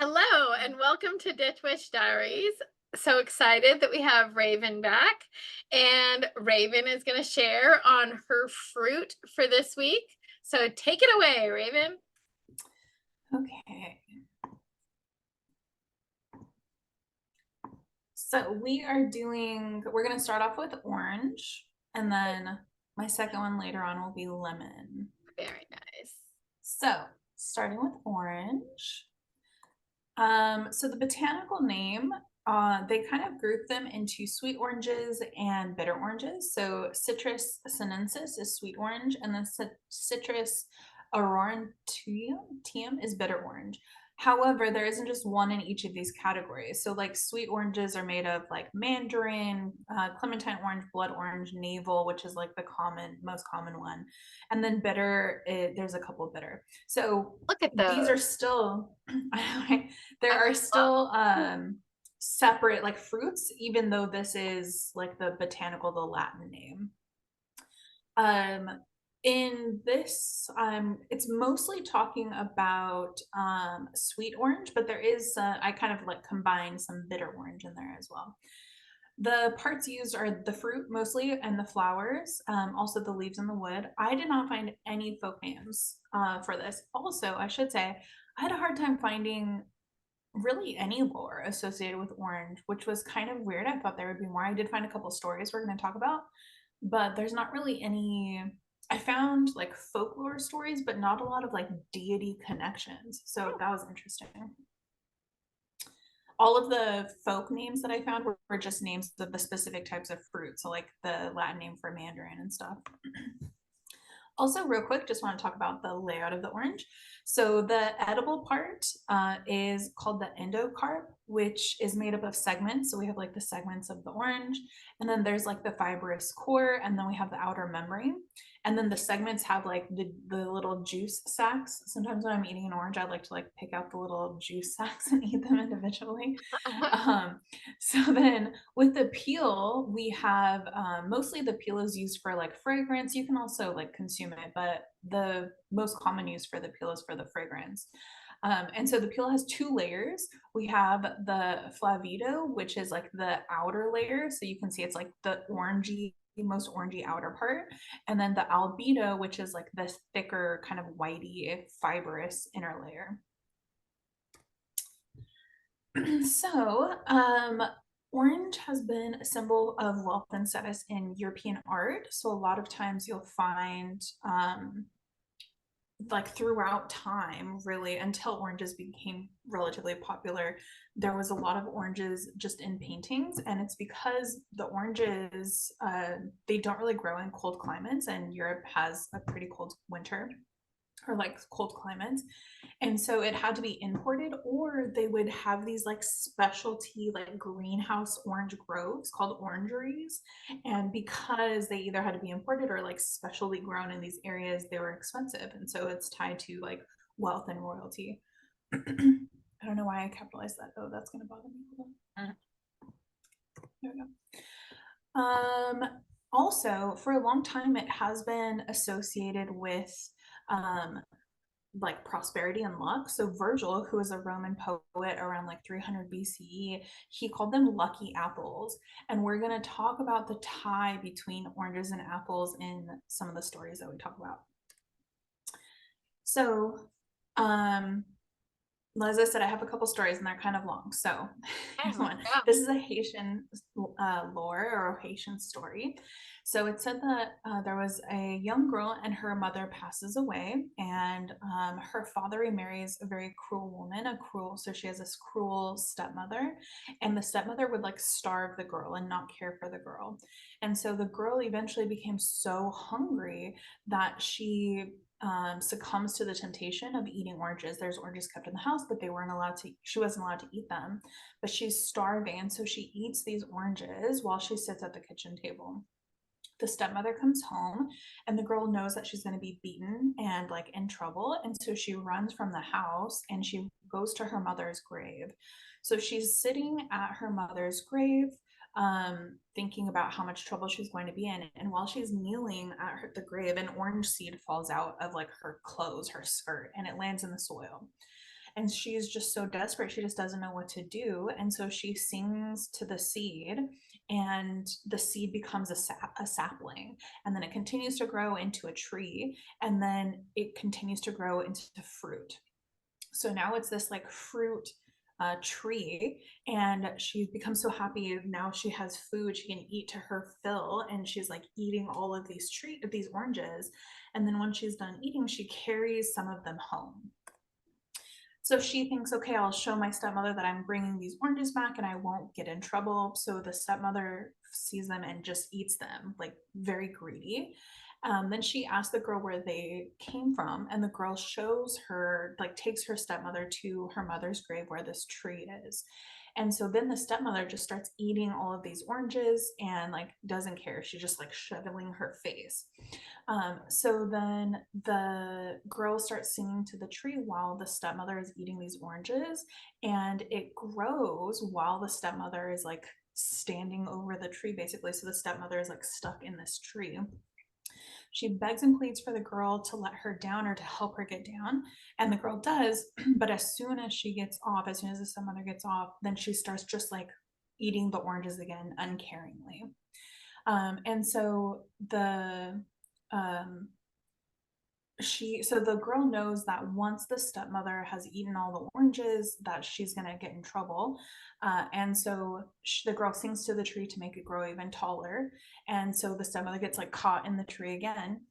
Hello and welcome to Ditch Witch Diaries. So excited that we have Raven back, and Raven is going to share on her fruit for this week. So take it away, Raven. Okay. So we're going to start off with orange, and then my second one later on will be lemon. Very nice. So starting with orange. So the botanical name, they kind of group them into sweet oranges and bitter oranges. So Citrus sinensis is sweet orange, and then Citrus aurantium is bitter orange. However, there isn't just one in each of these categories. So, like sweet oranges are made of like mandarin, clementine orange, blood orange, navel, which is like the most common one, and then bitter. There's a couple bitter. So Look at these are those. still there I are love still separate like fruits, even though this is like the botanical, the Latin name. um in this, it's mostly talking about sweet orange, but there is I kind of like combine some bitter orange in there as well. The parts used are the fruit mostly and the flowers, also the leaves and the wood. I did not find any folk names for this. Also, I should say, I had a hard time finding really any lore associated with orange, which was kind of weird. I thought there would be more. I did find a couple stories we're going to talk about, but there's not really any. I found like folklore stories, but not a lot of like deity connections. So that was interesting. All of the folk names that I found were just names of the specific types of fruit. So like the Latin name for mandarin and stuff. Also, real quick, just want to talk about the layout of the orange. So the edible part is called the endocarp, which is made up of segments. So we have like the segments of the orange, and then there's like the fibrous core, and then we have the outer membrane. And then the segments have like the little juice sacs. Sometimes when I'm eating an orange, I like to like pick out the little juice sacs and eat them individually. Um, so then with the peel, we have mostly the peel is used for like fragrance. You can also like consume it, but the most common use for the peel is for the fragrance. And so the peel has two layers. We have the flavido, which is like the outer layer. So you can see it's like the orangey, most orangey outer part. And then the albedo, which is like this thicker, kind of whitey, fibrous inner layer. So, orange has been a symbol of wealth and status in European art. So, a lot of times you'll find, like throughout time, really, until oranges became relatively popular, there was a lot of oranges just in paintings. And it's because the oranges, they don't really grow in cold climates, and Europe has a pretty cold winter or like cold climates. And so it had to be imported, or they would have these like specialty like greenhouse orange groves called orangeries. And because they either had to be imported or like specially grown in these areas, they were expensive. And so it's tied to like wealth and royalty. I don't know why I capitalized that. Oh, that's going to bother me. There we go. Also, for a long time, it has been associated with um, like prosperity and luck. So Virgil, who was a Roman poet around like 300 BCE, he called them lucky apples. And we're going to talk about the tie between oranges and apples in some of the stories that we talk about. So, as I said, I have a couple stories and they're kind of long. So here's one. This is a Haitian lore or a Haitian story. So it said that there was a young girl and her mother passes away, and her father remarries a very cruel woman, so she has this cruel stepmother, and the stepmother would like starve the girl and not care for the girl. And so the girl eventually became so hungry that she succumbs to the temptation of eating oranges. There's oranges kept in the house, but she wasn't allowed to eat them. But she's starving, and so she eats these oranges while she sits at the kitchen table. The stepmother comes home, and the girl knows that she's going to be beaten and like in trouble. And so she runs from the house and she goes to her mother's grave. So she's sitting at her mother's grave, thinking about how much trouble she's going to be in. And while she's kneeling at the grave, an orange seed falls out of like her clothes, her skirt, and it lands in the soil. and she's just so desperate, she just doesn't know what to do, and so she sings to the seed, and the seed becomes a sapling, and then it continues to grow into a tree, and then it continues to grow into fruit. So now it's this like fruit tree, and she becomes so happy. Now she has food, she can eat to her fill, and she's like eating all of these oranges, and then when she's done eating, she carries some of them home. So she thinks, okay, I'll show my stepmother that I'm bringing these oranges back and I won't get in trouble. So the stepmother sees them and just eats them, like very greedy. Then she asks the girl where they came from, and the girl shows her, like, takes her stepmother to her mother's grave where this tree is. And so then the stepmother just starts eating all of these oranges and like doesn't care. She's just like shoveling her face. So then the girl starts singing to the tree while the stepmother is eating these oranges, and it grows while the stepmother is like standing over the tree, basically. So the stepmother is like stuck in this tree. She begs and pleads for the girl to let her down or to help her get down, and the girl does. But as soon as she gets off, as soon as the stepmother gets off, then she starts just like eating the oranges again uncaringly. And so um, the girl knows that once the stepmother has eaten all the oranges, that she's gonna get in trouble. And so the girl sings to the tree to make it grow even taller, and so the stepmother gets like caught in the tree again.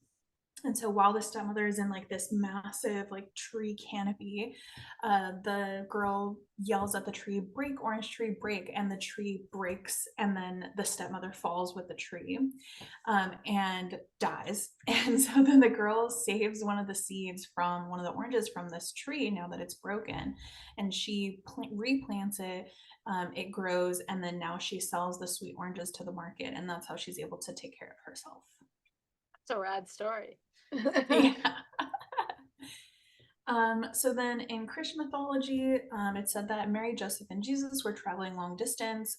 And so while the stepmother is in like this massive like tree canopy, the girl yells at the tree, break, orange tree, break, and the tree breaks, and then the stepmother falls with the tree, and dies. And so then the girl saves one of the seeds from one of the oranges from this tree now that it's broken, and she replants it. It grows, and then now she sells the sweet oranges to the market, and that's how she's able to take care of herself. It's a rad story. Yeah. So then in Christian mythology, it said that Mary, Joseph, and Jesus were traveling long distance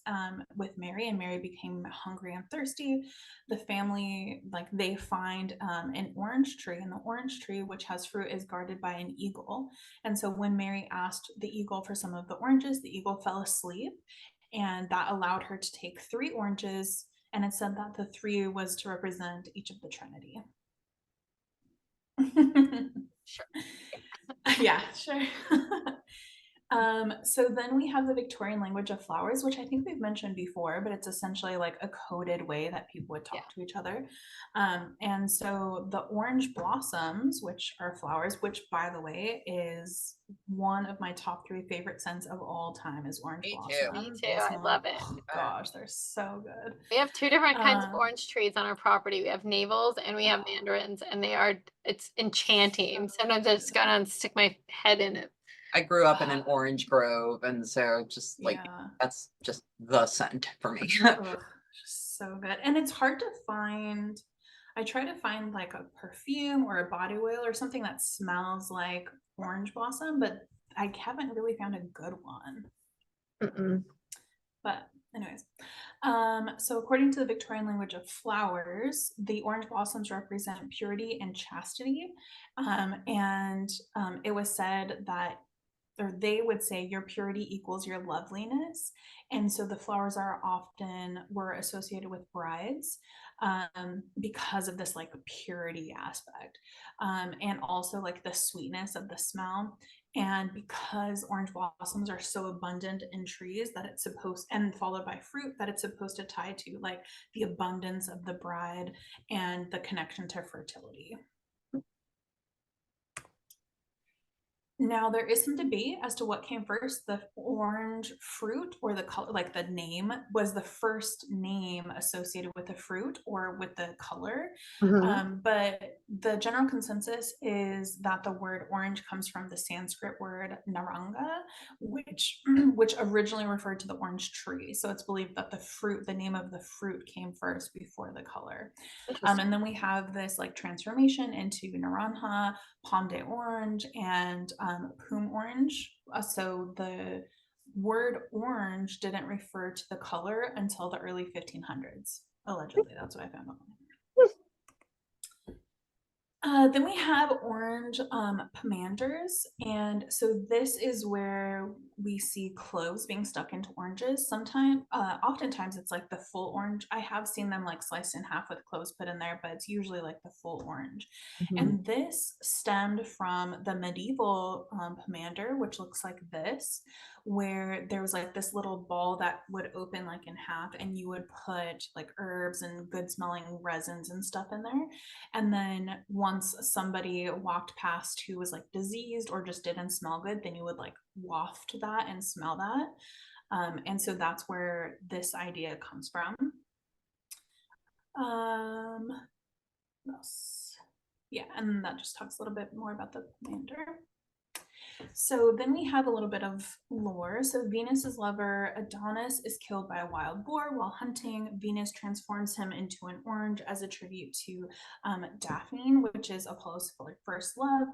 with Mary, and Mary became hungry and thirsty. The family, like, they find an orange tree, and the orange tree, which has fruit, is guarded by an eagle. And so when Mary asked the eagle for some of the oranges, the eagle fell asleep, and that allowed her to take 3 oranges. And it said that the 3 was to represent each of the Trinity. Sure. Yeah, sure. So then we have the Victorian language of flowers, which I think we've mentioned before, but it's essentially like a coded way that people would talk Yeah. to each other. And so the orange blossoms, which are flowers, which by the way is one of my top 3 favorite scents of all time, is orange Me too. blossom. Me too. They I smell, love it. oh gosh, they're so good. We have 2 different kinds of Um, orange trees on our property. We have navels and we have oh, mandarins, and it's enchanting. so Sometimes I just good. go down and stick my head in it. I grew up in an orange grove, and so just like Yeah. that's just the scent for me. Ugh, just so good. And it's hard to find. I try to find like a perfume or a body oil or something that smells like orange blossom, but I haven't really found a good one. Mm-mm. But anyways, so according to the Victorian language of flowers, the orange blossoms represent purity and chastity. And it was said that, or they would say, your purity equals your loveliness. And so the flowers were associated with brides, because of this like purity aspect, and also like the sweetness of the smell. And because orange blossoms are so abundant in trees, that it's supposed, and followed by fruit, that it's supposed to tie to like the abundance of the bride and the connection to fertility. Now, there is some debate as to what came first, the orange fruit or the color, like the name. Was the first name associated with the fruit or with the color? But the general consensus is that the word orange comes from the Sanskrit word naranga, which originally referred to the orange tree. So it's believed that the name of the fruit came first before the color. And then we have this like transformation into naranja, pomme de orange, and poom orange. So the word orange didn't refer to the color until the early 1500s. Allegedly, that's what I found out. Then we have orange pomanders, and so this is where we see cloves being stuck into oranges. Oftentimes it's like the full orange. I have seen them like sliced in half with cloves put in there, but it's usually like the full orange. And this stemmed from the medieval pomander, which looks like this, where there was like this little ball that would open like in half, and you would put like herbs and good smelling resins and stuff in there. And then once somebody walked past who was like diseased or just didn't smell good, then you would like waft that and smell that. And so that's where this idea comes from. What else? Yeah, and that just talks a little bit more about the commander. So then we have a little bit of lore. So Venus's lover Adonis is killed by a wild boar while hunting. Venus transforms him into an orange as a tribute to Daphne, which is Apollo's first love.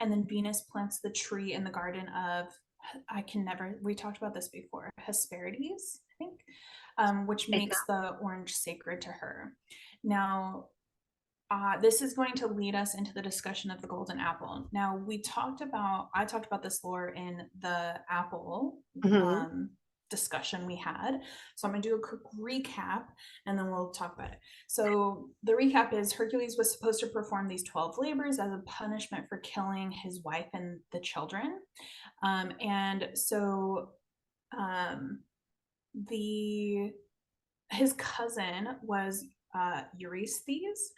And then Venus plants the tree in the garden of, we talked about this before, Hesperides, I think, which makes the orange sacred to her. Now, this is going to lead us into the discussion of the golden apple. Now, I talked about this lore in the apple discussion we had. So I'm going to do a quick recap and then we'll talk about it. So the recap is Hercules was supposed to perform these 12 labors as a punishment for killing his wife and the children. And so his cousin was Eurystheus,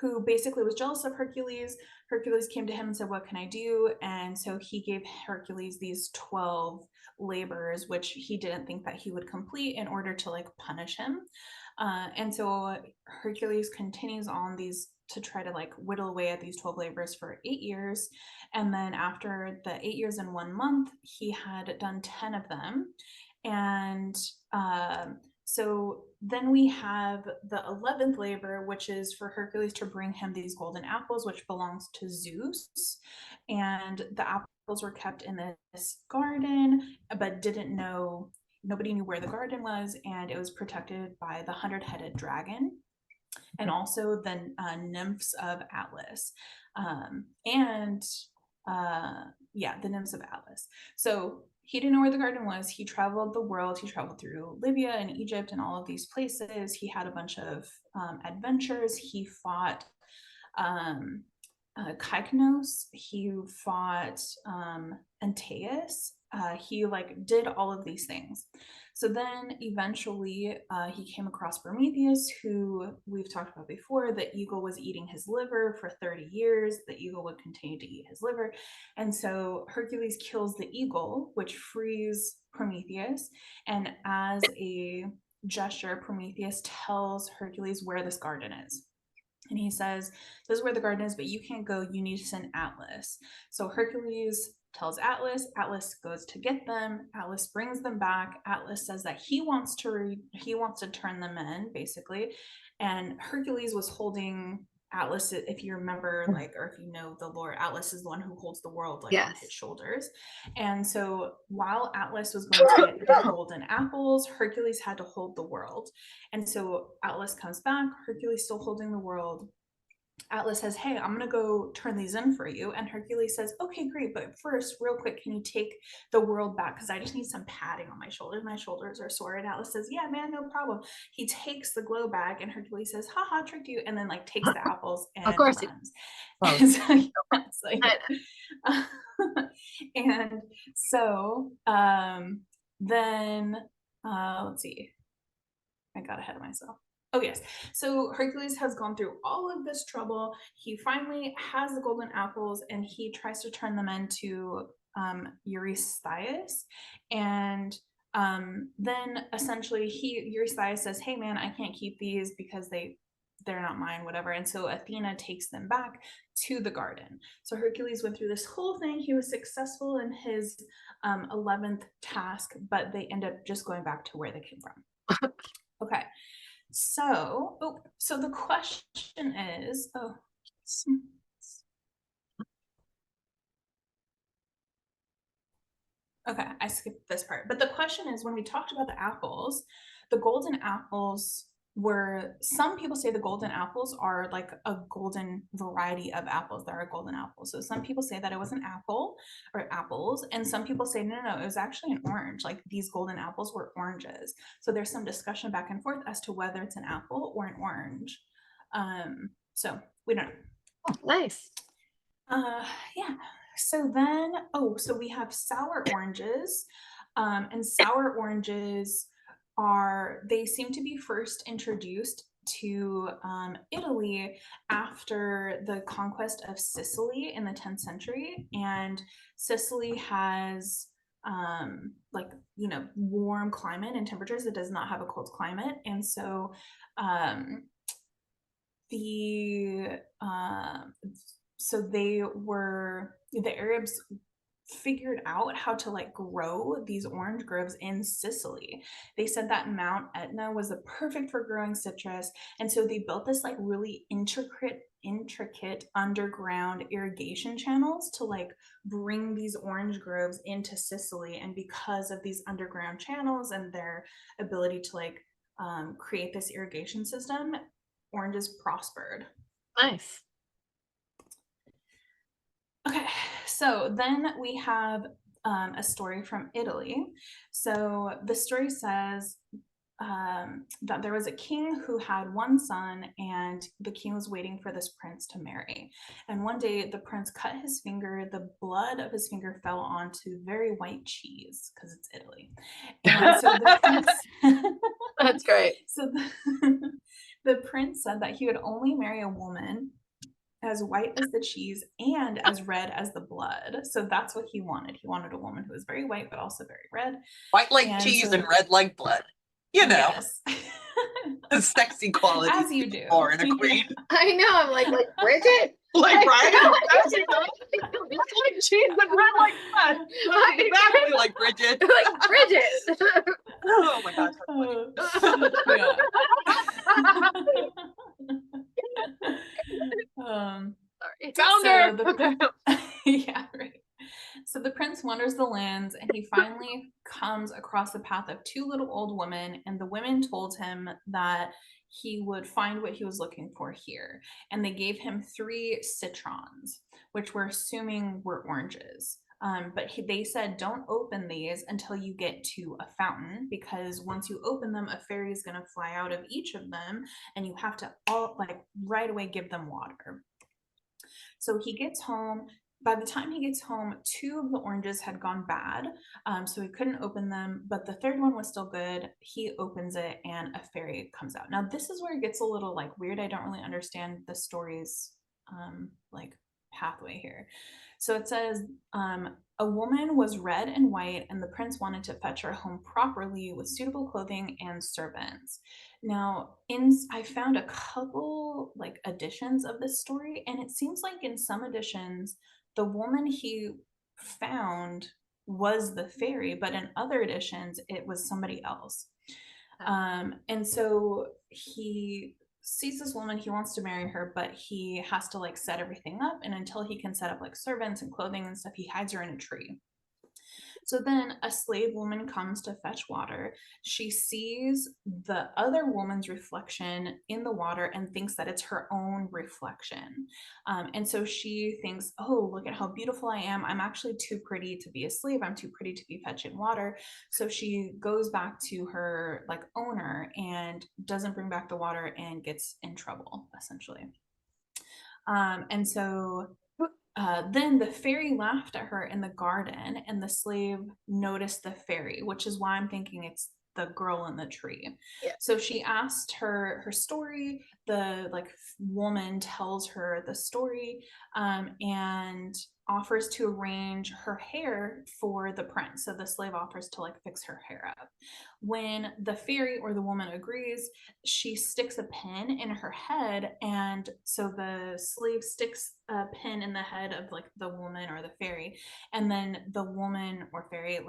who basically was jealous of Hercules. Hercules came to him and said, "What can I do?" And so he gave Hercules these 12 labors, which he didn't think that he would complete in order to like punish him. And so Hercules continues on these to try to like whittle away at these 12 labors for 8 years. And then after the 8 years and 1 month, he had done 10 of them. And so then we have the 11th labor, which is for Hercules to bring him these golden apples, which belongs to Zeus. And the apples were kept in this garden, but nobody knew where the garden was, and it was protected by the 100-headed dragon and also the nymphs of Atlas. The nymphs of Atlas. So he didn't know where the garden was. He traveled the world. He traveled through Libya and Egypt and all of these places. He had a bunch of adventures. He fought Kykenos. He fought Antaeus. He like did all of these things. So then eventually he came across Prometheus, who we've talked about before. The eagle was eating his liver for 30 years. The eagle would continue to eat his liver. And so Hercules kills the eagle, which frees Prometheus. And as a gesture, Prometheus tells Hercules where this garden is. And he says, "This is where the garden is, but you can't go. You need to send Atlas." So Hercules tells Atlas. Atlas goes to get them. Atlas brings them back. Atlas says that he wants to turn them in, basically. And Hercules was holding Atlas, if you remember, like, or if you know the lore, Atlas is the one who holds the world like on his shoulders. And so while Atlas was going to get the golden apples, Hercules had to hold the world. And so Atlas comes back, Hercules still holding the world. Atlas says, "Hey, I'm gonna go turn these in for you." And Hercules says, "Okay, great, but first, real quick, can you take the world back? Because I just need some padding on my shoulders. My shoulders are sore." And Atlas says, "Yeah, man, no problem." He takes the glow bag, and Hercules says, "Haha, tricked you," and then like takes the apples and Of course runs. And so, it's like, and so then let's see. I got ahead of myself. Oh, yes. So Hercules has gone through all of this trouble. He finally has the golden apples and he tries to turn them into Eurystheus. And then essentially Eurystheus says, "Hey, man, I can't keep these because they're not mine, whatever." And so Athena takes them back to the garden. So Hercules went through this whole thing. He was successful in his 11th task, but they end up just going back to where they came from. Okay. So the question is, okay, I skipped this part. But the question is, when we talked about the apples, the golden apples were, some people say the golden apples are like a golden variety of apples that are golden apples. So some people say that it was an apple or apples, and some people say no, it was actually an orange. Like these golden apples were oranges. So there's some discussion back and forth as to whether it's an apple or an orange. So we don't know. Oh, nice. Yeah. So then, so we have sour oranges, and sour oranges they seem to be first introduced to Italy after the conquest of Sicily in the 10th century. And Sicily has warm climate and temperatures. It does not have a cold climate. And so the Arabs figured out how to like grow these orange groves in Sicily. They said that Mount Etna was perfect for growing citrus, and so they built this like really intricate underground irrigation channels to like bring these orange groves into Sicily. And because of these underground channels and their ability to like create this irrigation system, oranges prospered. Nice. Okay, so then we have a story from Italy. So the story says that there was a king who had one son, and the king was waiting for this prince to marry. And one day the prince cut his finger. The blood of his finger fell onto very white cheese because it's Italy. And so the prince, That's great. So the prince said that he would only marry a woman as white as the cheese and as red as the blood. So that's what he wanted. He wanted a woman who was very white but also very red. White like cheese and red like blood. You know. Yes. The sexy quality. As you do. Or in a queen. I know. I'm like Bridget. Like right? As you know. Like cheese and red like blood. Exactly like Bridget. Like Bridget. Oh my gosh. Sorry. Founder. Yeah, right. So the prince wanders the lands, and he finally comes across the path of two little old women, and the women told him that he would find what he was looking for here. And they gave him 3 citrons, which we're assuming were oranges. But they said, don't open these until you get to a fountain, because once you open them, a fairy is going to fly out of each of them, and you have to right away give them water. So he gets home. By the time he gets home, 2 of the oranges had gone bad, so he couldn't open them, but the 3rd one was still good. He opens it, and a fairy comes out. Now, this is where it gets a little like weird. I don't really understand the story's pathway here. So it says, a woman was red and white, and the prince wanted to fetch her home properly with suitable clothing and servants. Now, I found a couple like editions of this story, and it seems like in some editions, the woman he found was the fairy, but in other editions, it was somebody else. And so he sees this woman, he wants to marry her, but he has to like set everything up. And until he can set up like servants and clothing and stuff, he hides her in a tree. So then a slave woman comes to fetch water. She sees the other woman's reflection in the water and thinks that it's her own reflection. And so she thinks, oh, look at how beautiful I am. I'm actually too pretty to be a slave. I'm too pretty to be fetching water. So she goes back to her like owner and doesn't bring back the water and gets in trouble, essentially. And so then the fairy laughed at her in the garden, and the slave noticed the fairy, which is why I'm thinking it's the girl in the tree. Yeah. So she asked her story. The woman tells her the story, and offers to arrange her hair for the prince. So the slave offers to fix her hair up. When the fairy or the woman agrees, she sticks a pin in her head, and so the slave sticks a pin in the head of the woman or the fairy, and then the woman or fairy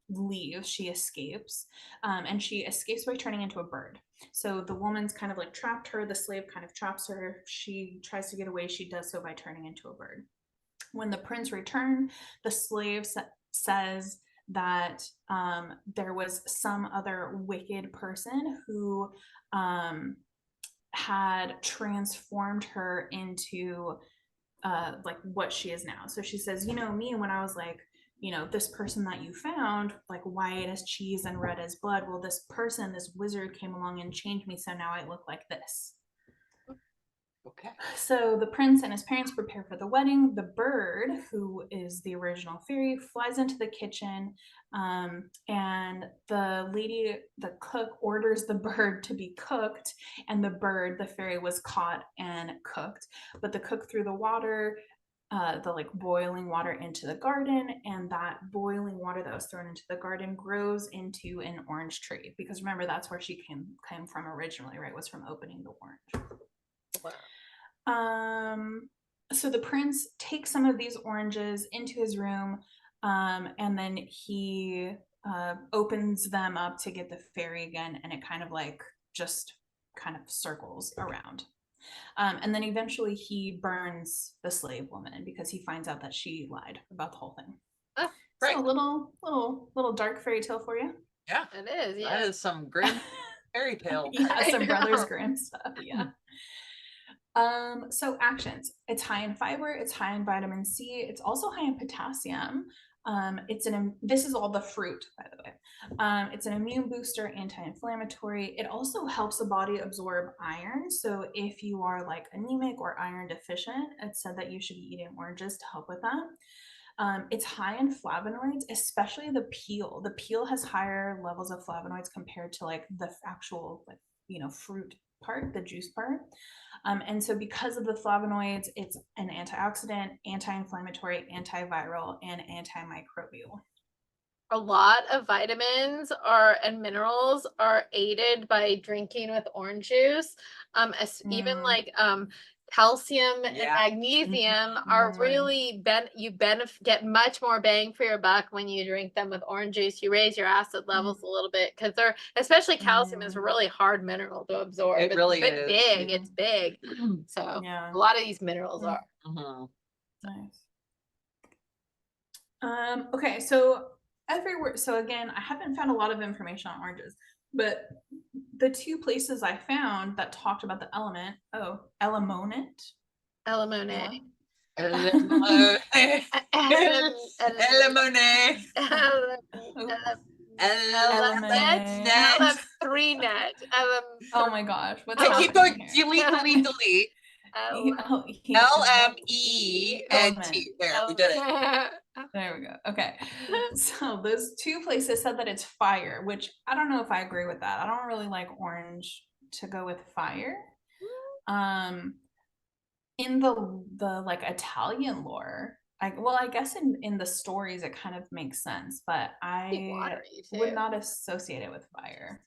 leaves. She escapes, and she escapes by turning into a bird. So the woman's kind of trapped her, the slave kind of traps her. She tries to get away. She does so by turning into a bird. When the prince returned, the slave says that there was some other wicked person who had transformed her into like what she is now. So she says, you know, me when I was like, you know, this person that you found, like white as cheese and red as blood. Well, this person, this wizard came along and changed me. So now I look like this. Okay. So the prince and his parents prepare for the wedding. The bird, who is the original fairy, flies into the kitchen, and the lady, the cook, orders the bird to be cooked, and the bird, the fairy, was caught and cooked. But the cook threw the water, the like boiling water into the garden, and that boiling water that was thrown into the garden grows into an orange tree, because remember that's where she came from originally, right? Was from opening the orange. Wow. So the prince takes some of these oranges into his room, and then he opens them up to get the fairy again, and it kind of like just kind of circles around. And then eventually he burns the slave woman because he finds out that she lied about the whole thing. Right. So a little dark fairy tale for you. Yeah. It is, yeah. That is some grim fairy tale. Yeah, some I Brothers know. Grimm stuff. Yeah. So actions. It's high in fiber, it's high in vitamin C, it's also high in potassium. This is all the fruit, by the way. It's an immune booster, anti-inflammatory. It also helps the body absorb iron. So if you are like anemic or iron deficient, it's said that you should be eating oranges to help with that. It's high in flavonoids, especially the peel. The peel has higher levels of flavonoids compared to like the actual, like, you know, fruit part, the juice part. And so because of the flavonoids, it's an antioxidant, anti-inflammatory, antiviral, and antimicrobial. A lot of vitamins and minerals are aided by drinking with orange juice. Even like calcium and Yeah. magnesium are really get much more bang for your buck when you drink them with orange juice. You raise your acid levels a little bit because especially calcium is a really hard mineral to absorb. It really but is. big. It's big. So Yeah. a lot of these minerals are. Nice. Okay, so everywhere. So again, I haven't found a lot of information on oranges, but the two places I found that talked about the element, elemonate. Elemonade. Elemone. Element. 3-net. Oh my gosh, what's I keep happening going, here? delete. LMENT. There, we did it. There we go. Okay. So those two places said that it's fire, which I don't know if I agree with that. I don't really like orange to go with fire. In the like Italian lore, I guess in the stories it kind of makes sense, but I would not associate it with fire.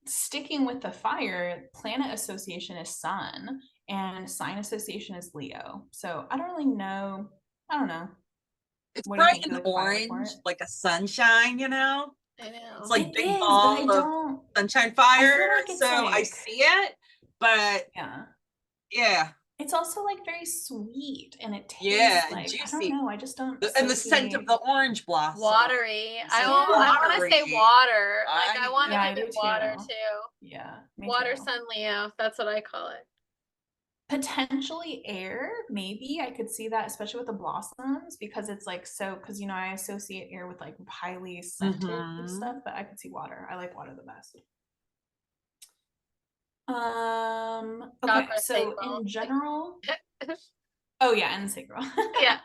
Sticking with the fire, planet association is sun, and sign association is Leo. So I don't really know. I don't know. It's What do you bright think? and You like fire for orange, it? like a sunshine, you know? I know. It's like It big is, but ball I of don't. sunshine I feel fire. like it's So I like, see it, but yeah. It's also like very sweet, and it tastes yeah, like juicy. I don't know. I just don't. And the scent of the orange blossom. Watery. So I want to say water. Like I want to I give do it water too. too. Yeah. Me Water, too. sun, Leo. That's what I call it. Potentially air, maybe I could see that, especially with the blossoms, because it's like so. Because you know, I associate air with like highly scented stuff, but I could see water. I like water the best. Okay, so in general, oh yeah, and the sacral. Yeah.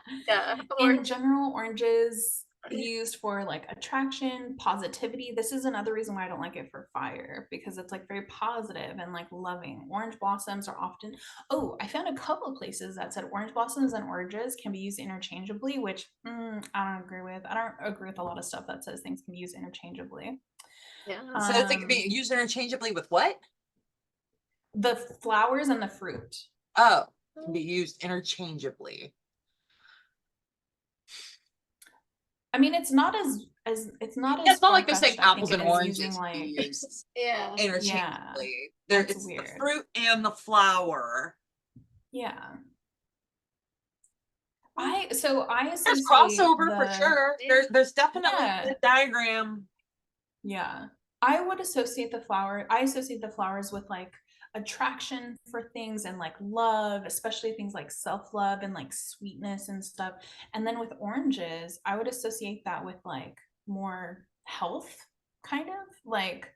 In general, oranges used for like attraction, positivity. This is another reason why I don't like it for fire, because it's like very positive and like loving. Orange blossoms are often, I found a couple of places that said orange blossoms and oranges can be used interchangeably, which I don't agree with. I don't agree with a lot of stuff that says things can be used interchangeably. Yeah. So I think it can be used interchangeably with what? The flowers and the fruit. Oh, can be used interchangeably. I mean, it's not as it's not like they're saying apples and oranges like used interchangeably. Yeah. It's weird. The fruit and the flower. Yeah. I There's associate crossover for the sure. Yeah. There's definitely Yeah. a diagram. Yeah. I would associate the flowers with like attraction for things and like love, especially things like self-love and like sweetness and stuff. And then with oranges, I would associate that with like more health, kind of like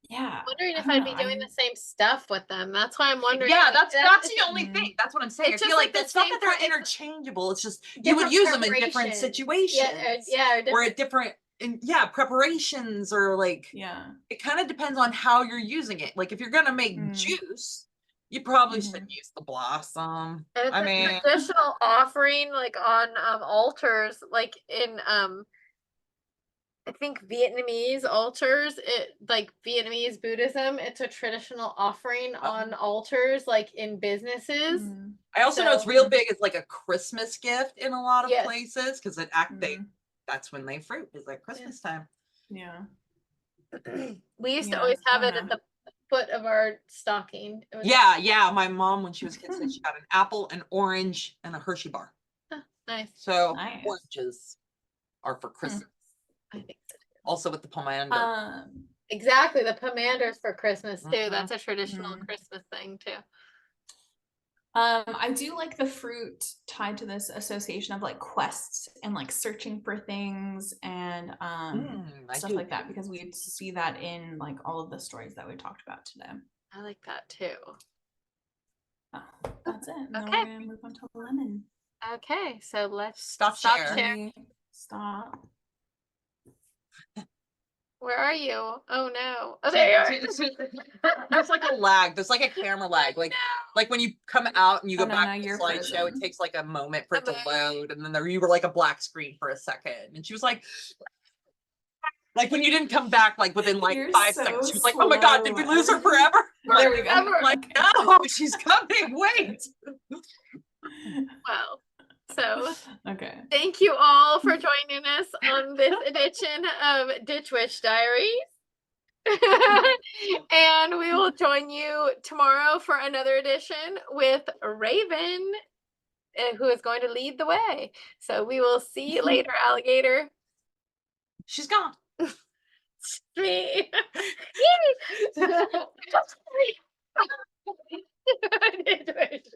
yeah, Wondering I if don't I'd know. be doing the same stuff with them. That's why I'm wondering. Yeah, if that's the only Mm. thing. That's what I'm saying. I It's feel just like like the it's not same that they're it's interchangeable. It's just you would different use them in different preparation. situations. Yeah, or at different preparations, or like Yeah. it kind of depends on how you're using it. Like if you're gonna make Mm. juice, you probably Mhm. should use the blossom. And it's I a mean, traditional offering, like on altars, like in I think Vietnamese altars, like Vietnamese Buddhism, it's a traditional offering on altars, like in businesses. Mm. I also know it's So- real big. It's like a Christmas gift in a lot of Yes. places because Mm. that's when they fruit is like Christmas time. Yeah. We used to Yeah, always have I it at know. the foot of our stocking. It was Yeah. My mom, when she was a kid, said she got an apple, an orange, and a Hershey bar. nice. So Nice. oranges are for Christmas. I think so. Also with the pomander. Exactly, the pomanders for Christmas too. Mhm. That's a traditional Mm. Christmas thing too. I do like the fruit tied to this association of like quests and like searching for things and I stuff do like that, too. because we see that in like all of the stories that we talked about today. I like that too. Oh, that's it. Now Okay. we're gonna move on to lemon. Okay, so let's Stop stop share. share. Stop. Where are you? Oh no. Oh, there you are. There's like a lag. There's like a camera lag. Like when you come out and you go Oh, no, back no, to the you're slideshow, it frozen. takes like a moment for it to Okay. load, and then you were like a black screen for a second, and she was like when you didn't come back like within like You're 5 so seconds, she was like, "Oh my god, did we lose her slow. forever?" There we go. Forever. Like, no, she's coming. Wait. Well, so Okay. thank you all for joining us on this edition of Ditch Witch Diaries. And we will join you tomorrow for another edition with Raven, who is going to lead the way. So we will see you later, alligator. She's gone. Me. Ditch Witch.